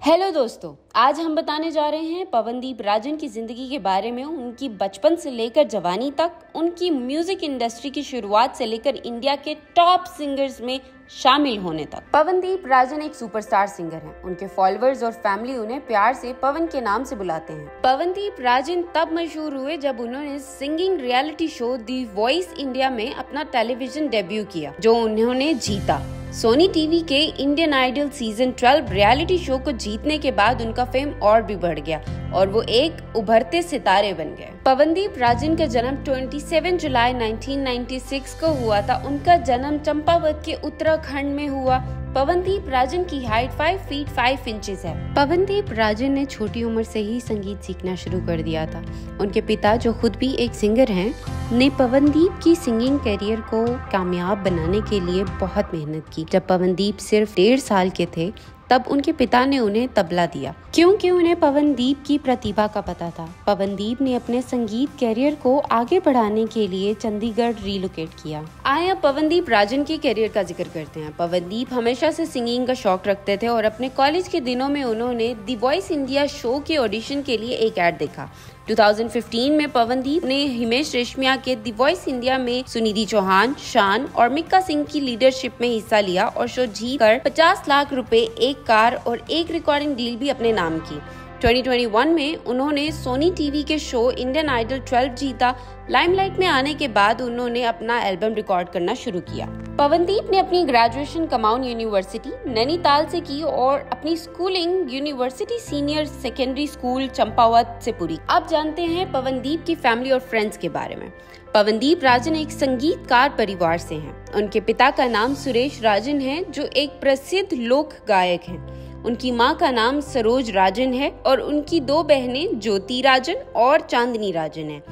Hello दोस्तों, आज हम बताने जा रहे हैं पवनदीप राजन की जिंदगी के बारे में। उनकी बचपन से लेकर जवानी तक, उनकी म्यूजिक इंडस्ट्री की शुरुआत से लेकर इंडिया के टॉप सिंगर्स में शामिल होने तक। पवनदीप राजन एक सुपरस्टार सिंगर हैं। उनके फॉलोअर्स और फैमिली उन्हें प्यार से पवन के नाम से बुलाते हैं। पवनदीप राजन तब मशहूर हुए जब उन्होंने singing reality show the voice India में अपना टेलीविजन डेब्यू किया, जो उन्होंने जीता। सोनी टीवी के Indian Idol season 12 reality show को जीतने के बाद उनका फेम और भी बढ़ गया और वो एक उभरते सितारे बन गए। पवनदीप राजन का जन्म 27 जुलाई 1996 को हुआ था। उनका जन्म चंपावत के उत्तराखंड में हुआ। पवनदीप राजन की हाइट 5 फीट 5 इंचेस है। पवनदीप राजन ने छोटी उम्र से ही संगीत सीखना शुरू कर दिया था। उनके पिता, जो खुद भी एक सिंगर हैं, ने पवनदीप की सिंगिंग करियर को कामयाब बनाने के लिए बहुत मेहनत की। जब पवनदीप सिर्फ 1.5 साल के थे तब उनके पिता ने उन्हें तबला दिया, क्योंकि उन्हें पवनदीप की प्रतिभा का पता था। पवनदीप ने अपने संगीत करियर को आगे बढ़ाने के लिए चंडीगढ़ रिलोकेट किया। आइए अब पवनदीप राजन के करियर का जिक्र करते हैं। पवनदीप हमेशा से सिंगिंग का शौक रखते थे और अपने कॉलेज के दिनों में उन्होंने दी वॉइस इंडिया शो के ऑडिशन के लिए एक ऐड देखा। 2015 में पवनदीप ने हिमेश रेशमिया के दी वॉइस इंडिया में सुनिधि चौहान, शान और मिक्का सिंह की लीडरशिप में हिस्सा लिया और शो जीत कर 50 लाख रुपए, एक कार और एक रिकॉर्डिंग डील भी अपने नाम की। 2021 में उन्होंने सोनी टीवी के शो इंडियन आइडल 12 जीता। लाइमलाइट में आने के बाद उन्होंने अपना एल्बम रिकॉर्ड करना शुरू किया। पवनदीप ने अपनी ग्रेजुएशन कमाऊन यूनिवर्सिटी नैनीताल से की और अपनी schooling university senior secondary school Champawat से पूरी। अब जानते हैं पवनदीप की फैमिली और फ्रेंड्स के बारे में। पवनदीप राजन एक संगीतकार परिवार से हैं। उनके पिता का नाम सुरेश राजन है, जो एक प्रसिद्ध लोक गायक हैं। उनकी माँ का नाम सरोज राजन है और उनकी 2 बहनें ज्योति राजन और चांदनी राजन है।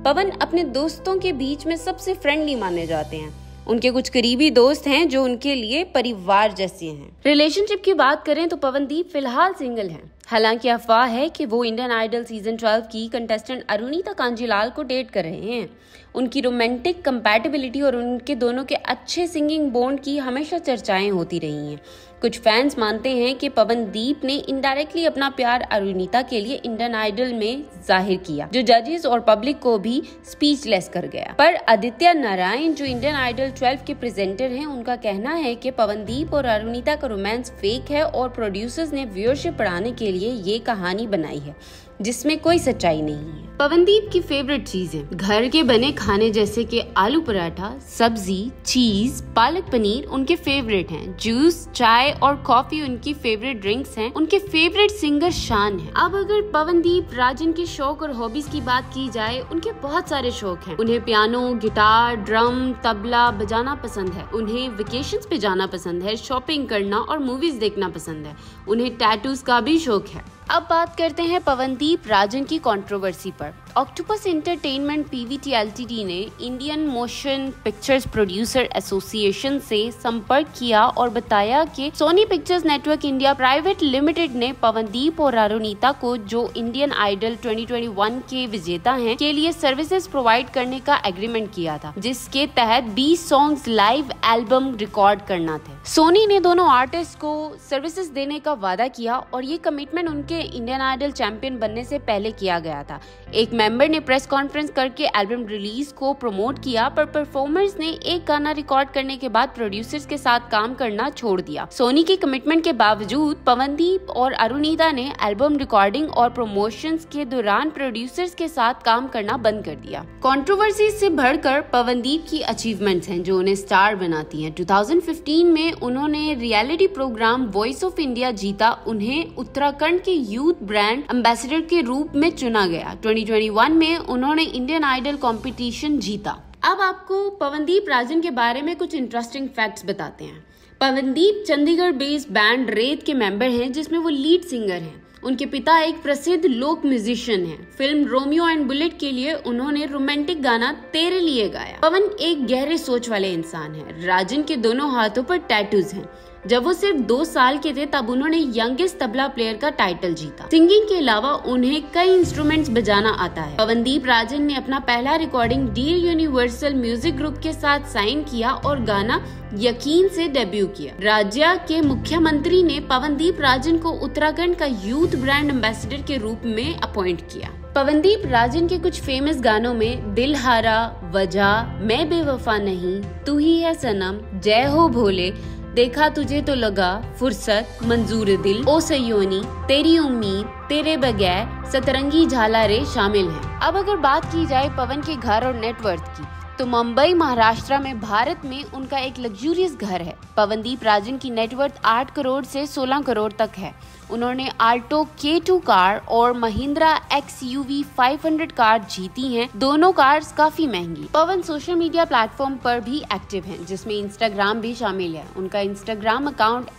पवन अपने दोस्तों के बीच में सबसे फ्रेंडली माने जाते हैं। उनके कुछ करीबी दोस्त हैं जो उनके लिए परिवार जैसे हैं। रिलेशनशिप की बात करें तो पवनदीप फिलहाल सिंगल हैं। हालांकि अफवाह है कि वो इंडियन आइडल सीजन 12 की कंटेस्टेंट अरुणिता कांजीलाल को डेट कर रहे हैं। उनकी रोमांटिक कंपैटिबिलिटी और उनके दोनों के अच्छे सिंगिंग बॉन्ड की हमेशा चर्चाएं होती रही हैं। कुछ फैंस मानते हैं कि पवनदीप ने इनडायरेक्टली अपना प्यार अरुणिता के लिए इंडियन आइडल में जाहिर किया, जो जजेस और पब्लिक को भी स्पीचलेस कर गया। पर आदित्य नारायण, जो इंडियन आइडल 12 के प्रेजेंटर हैं, उनका कहना है कि पवनदीप और अरुणिता का रोमांस फेक है और प्रोड्यूसर्स ने व्यूअरशिप बढ़ाने के लिए ये कहानी बनाई है, जिसमें कोई सच्चाई नहीं है। पवनदीप की फेवरेट चीजें घर के बने खाने जैसे कि आलू पराठा, सब्जी, चीज, पालक पनीर उनके फेवरेट हैं। जूस, चाय और कॉफी उनकी फेवरेट ड्रिंक्स हैं। उनके फेवरेट सिंगर शान है। अब अगर पवनदीप राजन के शौक और हॉबीज की बात की जाए, उनके बहुत सारे शौक हैं। उन्हें पियानो, गिटार, ड्रम, तबला बजाना पसंद है। उन्हें वेकेशंस पे जाना पसंद है, शॉपिंग करना और मूवीज देखना पसंद है। उन्हें टैटूज का भी शौक है। अब बात करते हैं पवनदीप राजन की कंट्रोवर्सी पर। ऑक्टोपस एंटरटेनमेंट पीवीटी एलटीडी ने Indian motion pictures producer association से संपर्क किया और बताया कि Sony pictures network India private limited ने पवनदीप और अरुणिता को, जो इंडियन आइडल 2021 के विजेता हैं, के लिए सर्विसेज प्रोवाइड करने का एग्रीमेंट किया था, जिसके तहत 20 सॉन्ग्स लाइव एल्बम रिकॉर्ड करना थे। सोनी ने दोनों आर्टिस्ट को सर्विसेज देने का वादा किया और ये कमिटमेंट उनके इंडियन आइडल चैंपियन बनने से पहले किया गया था। एक मेंबर ने प्रेस कॉन्फ्रेंस करके एल्बम रिलीज को प्रमोट किया, पर परफॉर्मर्स ने एक गाना रिकॉर्ड करने के बाद प्रोड्यूसर्स के साथ काम करना छोड़ दिया। सोनी की कमिटमेंट के बावजूद पवनदीप और अरुणिता ने एल्बम रिकॉर्डिंग और प्रमोशंस के दौरान प्रोड्यूसर्स के साथ काम करना बंद कर दिया। कंट्रोवर्सी से बढ़कर पवनदीप की अचीवमेंट्स हैं जो उन्हें स्टार बनाती हैं। 2015 में उन्होंने reality program voice of India जीता। उन्हें उत्तराखंड के यूथ ब्रांड एम्बेसडर के रूप में चुना गया। 2021 में उन्होंने इंडियन आइडल कंपटीशन जीता। अब आपको पवनदीप राजन के बारे में कुछ इंटरेस्टिंग फैक्ट्स बताते हैं। पवनदीप चंडीगढ़ बेस्ड बैंड रेत के मेंबर हैं, जिसमें वो लीड सिंगर हैं। उनके पिता एक प्रसिद्ध लोक म्यूजिशियन हैं। फिल्म रोमियो एंड बुलेट के लिए उन्होंने रोमांटिक गाना तेरे लिए गाया। पवन एक गहरे सोच वाले इंसान है। राजन के दोनों हाथों पर टैटूज हैं। जब वो सिर्फ 2 साल के थे तब उन्होंने यंगेस्ट तबला प्लेयर का टाइटल जीता। सिंगिंग के अलावा उन्हें कई इंस्ट्रूमेंट्स बजाना आता है। पवनदीप राजन ने अपना पहला recording D universal music group के साथ साइन किया और गाना यकीन से डेब्यू किया। राज्य के मुख्यमंत्री ने पवनदीप राजन को उत्तराखंड का यूथ ब्रांड एम्बेसडर के रूप में अपॉइंट किया। पवनदीप राजन के कुछ फेमस गानों में दिलहारा, वजह, मैं बेवफा नहीं, तू ही है सनम, जय हो भोले, देखा तुझे तो लगा, फुर्सत, मंजूर दिल, ओ सयोनी, तेरी उम्मीद, तेरे बगैर, सतरंगी झालारे शामिल हैं। अब अगर बात की जाए पवन के घर और नेटवर्थ की, तो मुंबई महाराष्ट्र में भारत में उनका एक लग्जूरियस घर है। पवनदीप राजन की नेटवर्थ 8 करोड़ से 16 करोड़ तक है। उन्होंने आल्टो K2 कार और महिंद्रा XUV 500 कार जीती हैं। दोनों कार्स काफी महंगी। पवन सोशल मीडिया प्लेटफॉर्म पर भी एक्टिव हैं, जिसमें इंस्टाग्राम भी शामिल है। उनका इंस्टाग्राम अकाउंट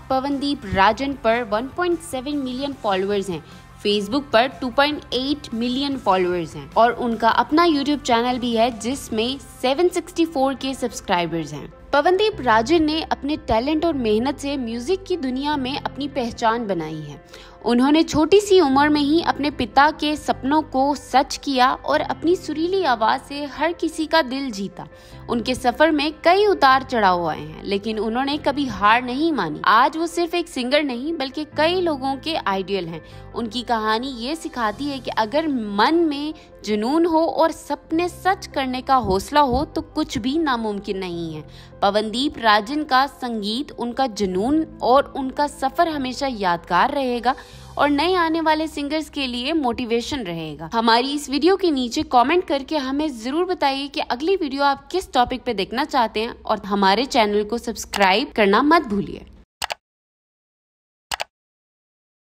@पवनदीप-राजन पर 1.7 मिलियन फॉलोअर्स हैं। फेसबुक पर 2.8 मिलियन फॉलोअर्स हैं और उनका अपना यूट्यूब चैनल भी है जिसमें 764 के सब्सक्राइबर्स हैं। पवनदीप राजन ने अपने टैलेंट और मेहनत से म्यूजिक की दुनिया में अपनी पहचान बनाई है। उन्होंने छोटी सी उम्र में ही अपने पिता के सपनों को सच किया और अपनी सुरीली आवाज से हर किसी का दिल जीता। उनके सफर में कई उतार चढ़ाव आए हैं, लेकिन उन्होंने कभी हार नहीं मानी। आज वो सिर्फ एक सिंगर नहीं बल्कि कई लोगों के आइडियल हैं। उनकी कहानी ये सिखाती है कि अगर मन में जुनून हो और सपने सच करने का हौसला हो तो कुछ भी नामुमकिन नहीं है। पवनदीप राजन का संगीत, उनका जुनून और उनका सफर हमेशा यादगार रहेगा और नए आने वाले सिंगर्स के लिए मोटिवेशन रहेगा। हमारी इस वीडियो के नीचे कमेंट करके हमें जरूर बताइए कि अगली वीडियो आप किस टॉपिक पे देखना चाहते हैं और हमारे चैनल को सब्सक्राइब करना मत भूलिए।